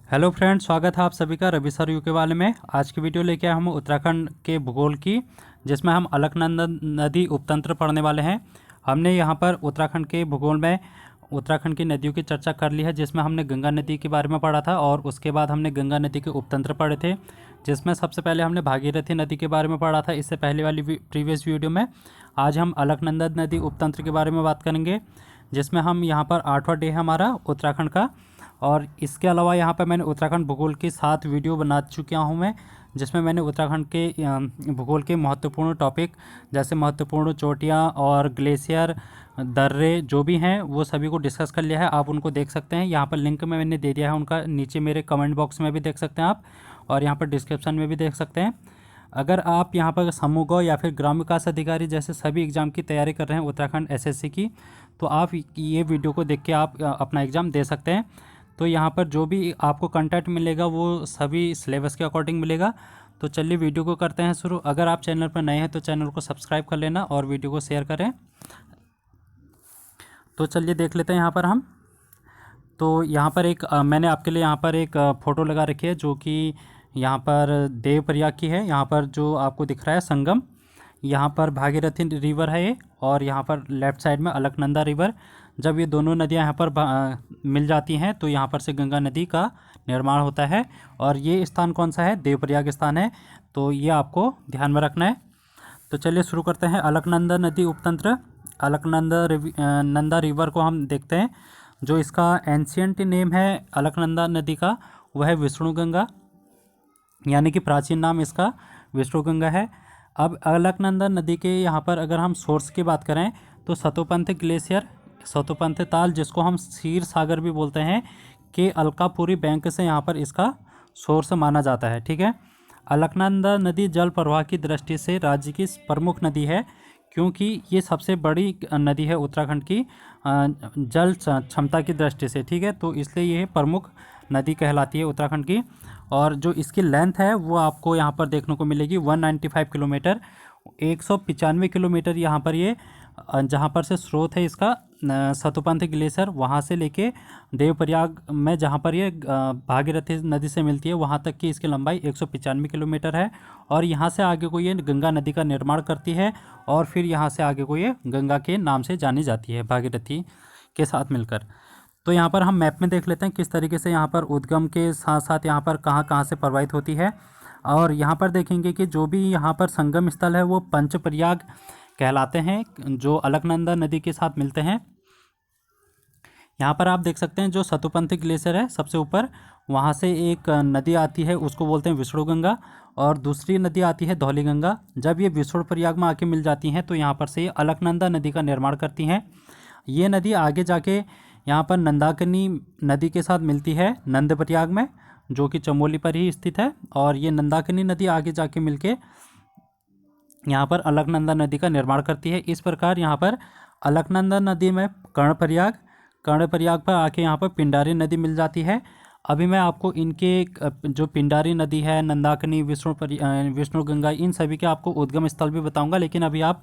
Hello friends, स्वागत है आप सभी का रवि सर यूके वाले में। आज की वीडियो लेके आए हम उत्तराखंड के भूगोल की, जिसमें हम अलकनंदा नदी उपतंत्र पढ़ने वाले हैं। हमने यहाँ पर उत्तराखंड के भूगोल में उत्तराखंड की नदियों की चर्चा कर ली है, जिसमें हमने गंगा नदी के बारे में पढ़ा था और उसके बाद हमने गंगा नदी के उपतंत्र पढ़े थे, जिसमें सबसे पहले हमने भागीरथी नदी के बारे में पढ़ा था इससे पहले वाली प्रीवियस वीडियो में। आज हम अलकनंदा नदी उपतंत्र के बारे में बात करेंगे, जिसमें हम यहाँ पर 8वां डे है हमारा उत्तराखंड का। और इसके अलावा यहाँ पर मैंने उत्तराखंड भूगोल की 7 वीडियो बना चुका हूँ मैं, जिसमें मैंने उत्तराखंड के भूगोल के महत्वपूर्ण टॉपिक जैसे महत्वपूर्ण चोटियाँ और ग्लेशियर दर्रे जो भी हैं वो सभी को डिस्कस कर लिया है। आप उनको देख सकते हैं, यहाँ पर लिंक में मैंने दे दिया है उनका, नीचे मेरे कमेंट बॉक्स में भी देख सकते हैं आप, और यहाँ पर डिस्क्रिप्शन में भी देख सकते हैं। अगर आप यहाँ पर समूह या फिर ग्राम विकास अधिकारी जैसे सभी एग्ज़ाम की तैयारी कर रहे हैं उत्तराखंड एसएससी की, तो आप ये वीडियो को देख के आप अपना एग्ज़ाम दे सकते हैं। तो यहाँ पर जो भी आपको कंटेंट मिलेगा वो सभी सिलेबस के अकॉर्डिंग मिलेगा। तो चलिए वीडियो को करते हैं शुरू। अगर आप चैनल पर नए हैं तो चैनल को सब्सक्राइब कर लेना और वीडियो को शेयर करें। तो चलिए देख लेते हैं यहाँ पर हम। तो यहाँ पर एक मैंने आपके लिए यहाँ पर एक फ़ोटो लगा रखी है, जो कि यहाँ पर देवप्रयाग की है। यहाँ पर जो आपको दिख रहा है संगम, यहाँ पर भागीरथी रिवर है ये, और यहाँ पर लेफ़्ट साइड में अलकनंदा रिवर। जब ये दोनों नदियाँ यहाँ पर मिल जाती हैं तो यहाँ पर से गंगा नदी का निर्माण होता है। और ये स्थान कौन सा है? देवप्रयाग स्थान है। तो ये आपको ध्यान में रखना है। तो चलिए शुरू करते हैं। अलकनंदा नदी उपतंत्र, नंदा रिवर को हम देखते हैं। जो इसका एंशियंट नेम है अलकनंदा नदी का, वह है विष्णुगंगा, यानी कि प्राचीन नाम इसका विष्णुगंगा है। अब अलकनंदा नदी के यहाँ पर अगर हम सोर्स की बात करें तो सतोपंथ ग्लेशियर, सतोपंथ ताल, जिसको हम क्षीर सागर भी बोलते हैं, के अलकापुरी बैंक से यहाँ पर इसका सोर्स माना जाता है। ठीक है। अलकनंदा नदी जल प्रवाह की दृष्टि से राज्य की प्रमुख नदी है, क्योंकि ये सबसे बड़ी नदी है उत्तराखंड की जल क्षमता की दृष्टि से। ठीक है, तो इसलिए ये प्रमुख नदी कहलाती है उत्तराखंड की। और जो इसकी लेंथ है वो आपको यहाँ पर देखने को मिलेगी 195 किलोमीटर, 195 किलोमीटर यहाँ पर ये जहाँ पर से स्रोत है इसका सतोपंथ ग्लेशियर, वहाँ से लेके देवप्रयाग में जहाँ पर ये भागीरथी नदी से मिलती है वहाँ तक की इसकी लंबाई 195 किलोमीटर है। और यहाँ से आगे को ये गंगा नदी का निर्माण करती है, और फिर यहाँ से आगे को ये गंगा के नाम से जानी जाती है भागीरथी के साथ मिलकर। तो यहाँ पर हम मैप में देख लेते हैं किस तरीके से यहाँ पर उद्गम के साथ साथ यहाँ पर कहाँ कहाँ से प्रवाहित होती है। और यहाँ पर देखेंगे कि जो भी यहाँ पर संगम स्थल है वो पंचप्रयाग कहलाते हैं, जो अलकनंदा नदी के साथ मिलते हैं। यहाँ पर आप देख सकते हैं जो सतोपंथ ग्लेशियर है सबसे ऊपर, वहाँ से एक नदी आती है उसको बोलते हैं विष्णुगंगा, और दूसरी नदी आती है धौलीगंगा। जब ये विष्णुप्रयाग में आके मिल जाती हैं तो यहाँ पर से अलकनंदा नदी का निर्माण करती हैं। ये नदी आगे जाके यहाँ पर नंदाकिनी नदी के साथ मिलती है नंदप्रयाग में, जो कि चमोली पर ही स्थित है। और ये नंदाकिनी नदी आगे जाके मिलके यहाँ पर अलकनंदा नदी का निर्माण करती है। इस प्रकार यहाँ पर अलकनंदा नदी में कर्णप्रयाग पर आके यहाँ पर पिंडारी नदी मिल जाती है। अभी मैं आपको इनके जो पिंडारी नदी है, नंदाकिनी, विष्णुगंगा, इन सभी के आपको उद्गम स्थल भी बताऊंगा, लेकिन अभी आप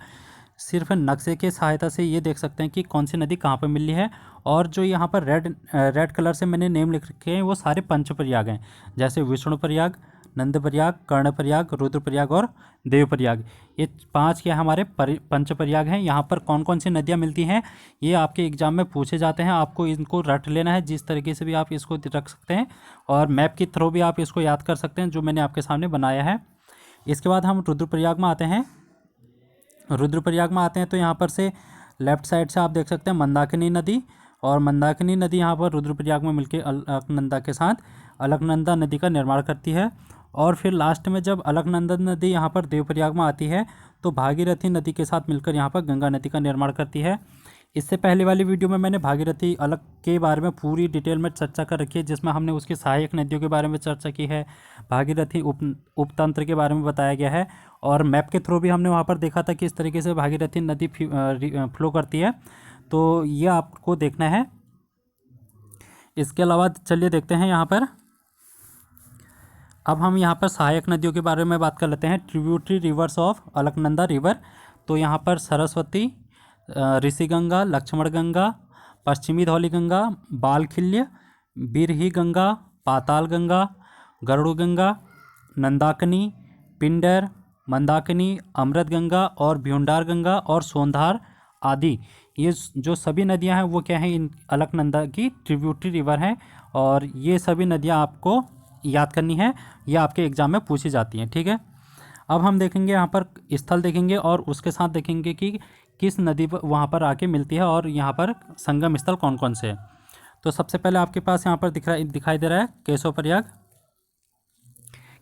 सिर्फ नक्शे के सहायता से ये देख सकते हैं कि कौन सी नदी कहाँ पर मिल रही है। और जो यहाँ पर रेड कलर से मैंने नेम लिख रखे हैं वो सारे पंचप्रयाग हैं, जैसे विष्णुप्रयाग, नंदप्रयाग, कर्णप्रयाग, रुद्रप्रयाग और देवप्रयाग। ये 5 के हमारे पंचप्रयाग हैं। यहाँ पर कौन कौन सी नदियाँ मिलती हैं ये आपके एग्जाम में पूछे जाते हैं, आपको इनको रट लेना है। जिस तरीके से भी आप इसको रख सकते हैं, और मैप के थ्रू भी आप इसको याद कर सकते हैं जो मैंने आपके सामने बनाया है। इसके बाद हम रुद्रप्रयाग में आते हैं। तो यहाँ पर से लेफ़्ट साइड से आप देख सकते हैं मंदाकिनी नदी, और मंदाकिनी नदी यहाँ पर रुद्रप्रयाग में मिलकर अलकनंदा के साथ अलकनंदा नदी का निर्माण करती है। और फिर लास्ट में जब अलकनंदा नदी यहाँ पर देवप्रयाग में आती है तो भागीरथी नदी के साथ मिलकर यहाँ पर गंगा नदी का निर्माण करती है। इससे पहले वाली वीडियो में मैंने भागीरथी अलग के बारे में पूरी डिटेल में चर्चा कर रखी है, जिसमें हमने उसकी सहायक नदियों के बारे में चर्चा की है, भागीरथी उपतंत्र के बारे में बताया गया है, और मैप के थ्रू भी हमने वहाँ पर देखा था कि इस तरीके से भागीरथी नदी फ्लो करती है। तो ये आपको देखना है। इसके अलावा चलिए देखते हैं यहाँ पर। अब हम यहाँ पर सहायक नदियों के बारे में बात कर लेते हैं, tributary reverse of Alaknanda river. तो यहाँ पर सरस्वती, ऋषिगंगा, लक्ष्मण गंगा, पश्चिमी धौलीगंगा, बालखिल्य, बिरही गंगा, पाताल गंगा, गरुड़ गंगा, नंदाकिनी, पिंडर, मंदाकिनी, अमृत गंगा और भ्यूंडार गंगा और सोनधार आदि, ये जो सभी नदियां हैं वो क्या हैं, इन अलकनंदा की ट्रिब्यूटरी रिवर हैं। और ये सभी नदियां आपको याद करनी है, ये आपके एग्जाम में पूछी जाती हैं। ठीक है, अब हम देखेंगे यहाँ पर स्थल देखेंगे और उसके साथ देखेंगे कि किस नदी पर वहाँ पर आके मिलती है और यहाँ पर संगम स्थल कौन कौन से हैं। तो सबसे पहले आपके पास यहाँ पर दिखाई दे रहा है केशव प्रयाग।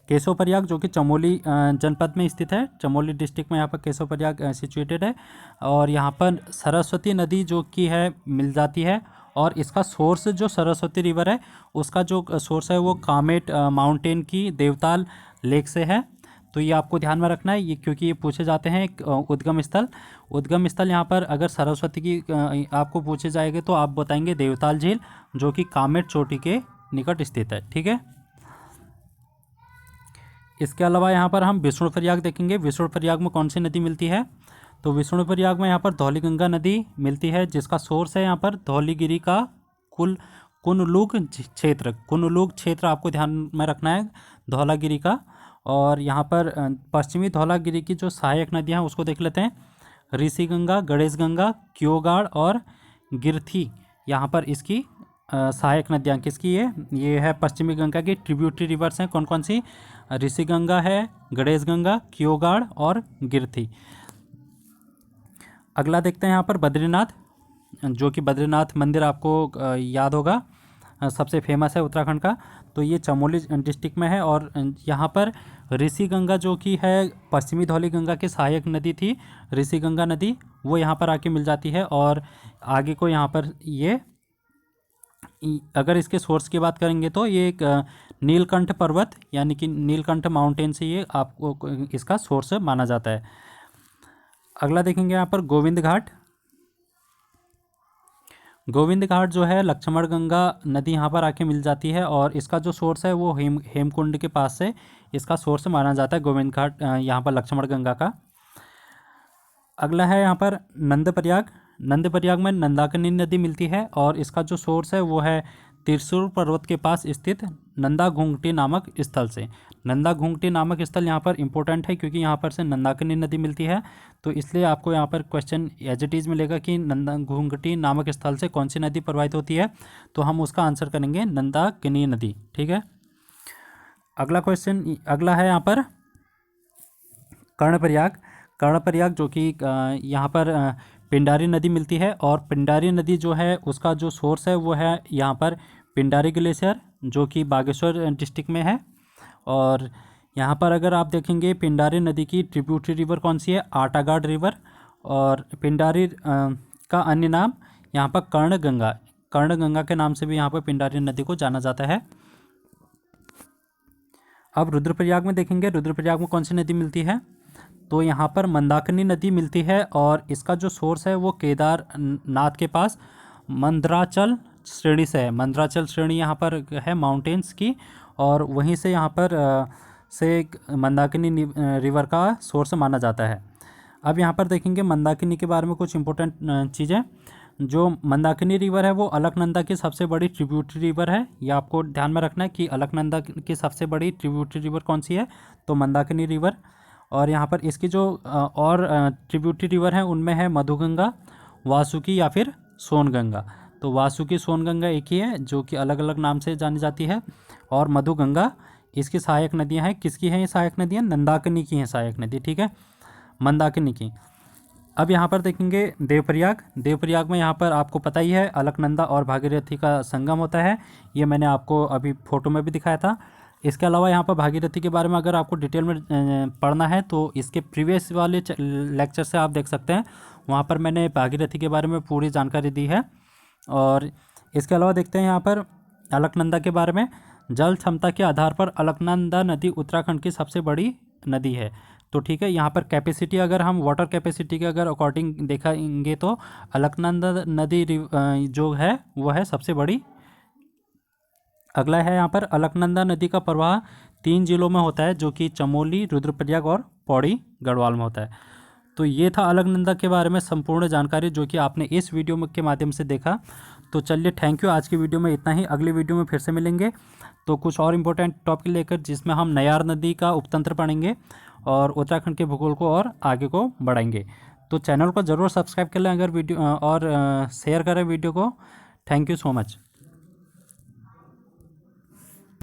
केशव प्रयाग जो कि चमोली जनपद में स्थित है, चमोली डिस्ट्रिक्ट में यहाँ पर केशव प्रयाग सिचुएटेड है। और यहाँ पर सरस्वती नदी जो कि है मिल जाती है, और इसका सोर्स जो सरस्वती रिवर है उसका जो सोर्स है वो कामेट माउंटेन की देवताल लेक से है। तो ये आपको ध्यान में रखना है, ये क्योंकि ये पूछे जाते हैं उद्गम स्थल यहाँ पर अगर सरस्वती की आपको पूछे जाएंगे तो आप बताएंगे देवताल झील जो कि कामेट चोटी के निकट स्थित है। ठीक है, इसके अलावा यहाँ पर हम विष्णु प्रयाग देखेंगे। विष्णु प्रयाग में कौन सी नदी मिलती है, तो विष्णु प्रयाग में यहाँ पर धौलीगंगा नदी मिलती है जिसका सोर्स है यहाँ पर धौलीगिरी का कुनलुग क्षेत्र आपको ध्यान में रखना है, धौलागिरी का। और यहाँ पर पश्चिमी धौलागिरी की जो सहायक नदियाँ हैं उसको देख लेते हैं, ऋषि गंगा, गणेश गंगा, क्योगाड़ और गिरथी। यहाँ पर इसकी सहायक नदियाँ किसकी ये है पश्चिमी गंगा की ट्रिब्यूटरी रिवर्स हैं। कौन कौन सी, ऋषि गंगा है, गणेश गंगा, क्योगाड़ और गिरथी। अगला देखते हैं यहाँ पर बद्रीनाथ, जो कि बद्रीनाथ मंदिर आपको याद होगा सबसे फेमस है उत्तराखंड का। तो ये चमोली डिस्ट्रिक्ट में है और यहाँ पर ऋषि गंगा जो कि है पश्चिमी धौली गंगा की सहायक नदी थी, ऋषि गंगा नदी, वो यहाँ पर आके मिल जाती है। और आगे को यहाँ पर ये अगर इसके सोर्स की बात करेंगे तो ये एक नीलकंठ पर्वत यानी कि नीलकंठ माउंटेन से ये आपको इसका सोर्स माना जाता है। अगला देखेंगे यहाँ पर गोविंद घाट। गोविंद घाट जो है लक्ष्मण गंगा नदी यहाँ पर आके मिल जाती है और इसका जो सोर्स है वो हेमकुंड के पास से इसका सोर्स माना जाता है गोविंद घाट यहाँ पर लक्ष्मण गंगा का। अगला है यहाँ पर नंदप्रयाग। नंदप्रयाग में नंदाकिनी नदी मिलती है और इसका जो सोर्स है वो है त्रिशूल पर्वत के पास स्थित नंदा घूंघटी नामक स्थल से। नंदा घूंघटी नामक स्थल यहाँ पर इम्पोर्टेंट है क्योंकि यहाँ पर से नंदाकिनी नदी मिलती है, तो इसलिए आपको यहाँ पर क्वेश्चन एज इट इज़ मिलेगा कि नंदा घूंघटी नामक स्थल से कौन सी नदी प्रवाहित होती है, तो हम उसका आंसर करेंगे नंदाकिनी नदी। ठीक है, अगला क्वेश्चन अगला है यहाँ पर कर्णप्रयाग। कर्णप्रयाग जो कि यहाँ पर पिंडारी नदी मिलती है और पिंडारी नदी जो है उसका जो सोर्स है वो है यहाँ पर पिंडारी ग्लेशियर जो कि बागेश्वर डिस्ट्रिक्ट में है। और यहाँ पर अगर आप देखेंगे पिंडारी नदी की ट्रिब्यूटरी रिवर कौन सी है, आटागाड रिवर। और पिंडारी का अन्य नाम यहाँ पर कर्णगंगा के नाम से भी यहाँ पर पिंडारी नदी को जाना जाता है। अब रुद्रप्रयाग में देखेंगे, रुद्रप्रयाग में कौन सी नदी मिलती है, तो यहाँ पर मंदाकिनी नदी मिलती है और इसका जो सोर्स है वो केदारनाथ के पास मंदराचल श्रेणी से है। मंदराचल श्रेणी यहाँ पर है माउंटेन्स की और वहीं से यहाँ पर से मंदाकिनी रिवर का सोर्स माना जाता है। अब यहाँ पर देखेंगे मंदाकिनी के बारे में कुछ इंपॉर्टेंट चीज़ें। जो मंदाकिनी रिवर है वो अलकनंदा की सबसे बड़ी ट्रिब्यूटरी रिवर है, ये आपको ध्यान में रखना है कि अलकनंदा की सबसे बड़ी ट्रिब्यूटरी रिवर कौन सी है, तो मंदाकिनी रिवर। और यहाँ पर इसकी जो और ट्रिब्यूटरी रिवर हैं उनमें है मधुगंगा, वासुकी या फिर सोनगंगा। तो वासुकी सोनगंगा एक ही है जो कि अलग अलग नाम से जानी जाती है और मधुगंगा इसकी सहायक नदियाँ हैं। किसकी हैं ये सहायक नदियाँ, नंदाकिनी की हैं सहायक नदी। ठीक है, मंदाकिनी की। अब यहाँ पर देखेंगे देवप्रयाग। देवप्रयाग में यहाँ पर आपको पता ही है अलकनंदा और भागीरथी का संगम होता है, ये मैंने आपको अभी फ़ोटो में भी दिखाया था। इसके अलावा यहाँ पर भागीरथी के बारे में अगर आपको डिटेल में पढ़ना है तो इसके प्रीवियस वाले लेक्चर से आप देख सकते हैं, वहाँ पर मैंने भागीरथी के बारे में पूरी जानकारी दी है। और इसके अलावा देखते हैं यहाँ पर अलकनंदा के बारे में। जल क्षमता के आधार पर अलकनंदा नदी उत्तराखंड की सबसे बड़ी नदी है। तो ठीक है, यहाँ पर कैपेसिटी अगर हम वाटर कैपेसिटी के अगर अकॉर्डिंग देखेंगे तो अलकनंदा नदी जो है वो है सबसे बड़ी। अगला है यहाँ पर अलकनंदा नदी का प्रवाह 3 जिलों में होता है जो कि चमोली, रुद्रप्रयाग और पौड़ी गढ़वाल में होता है। तो ये था अलकनंदा के बारे में संपूर्ण जानकारी जो कि आपने इस वीडियो के माध्यम से देखा। तो चलिए थैंक यू, आज की वीडियो में इतना ही। अगली वीडियो में फिर से मिलेंगे तो कुछ और इम्पोर्टेंट टॉपिक लेकर, जिसमें हम नयार नदी का उपतंत्र पढ़ेंगे और उत्तराखंड के भूगोल को और आगे को बढ़ाएंगे। तो चैनल को ज़रूर सब्सक्राइब कर लें अगर वीडियो और शेयर करें वीडियो को। Thank you so much.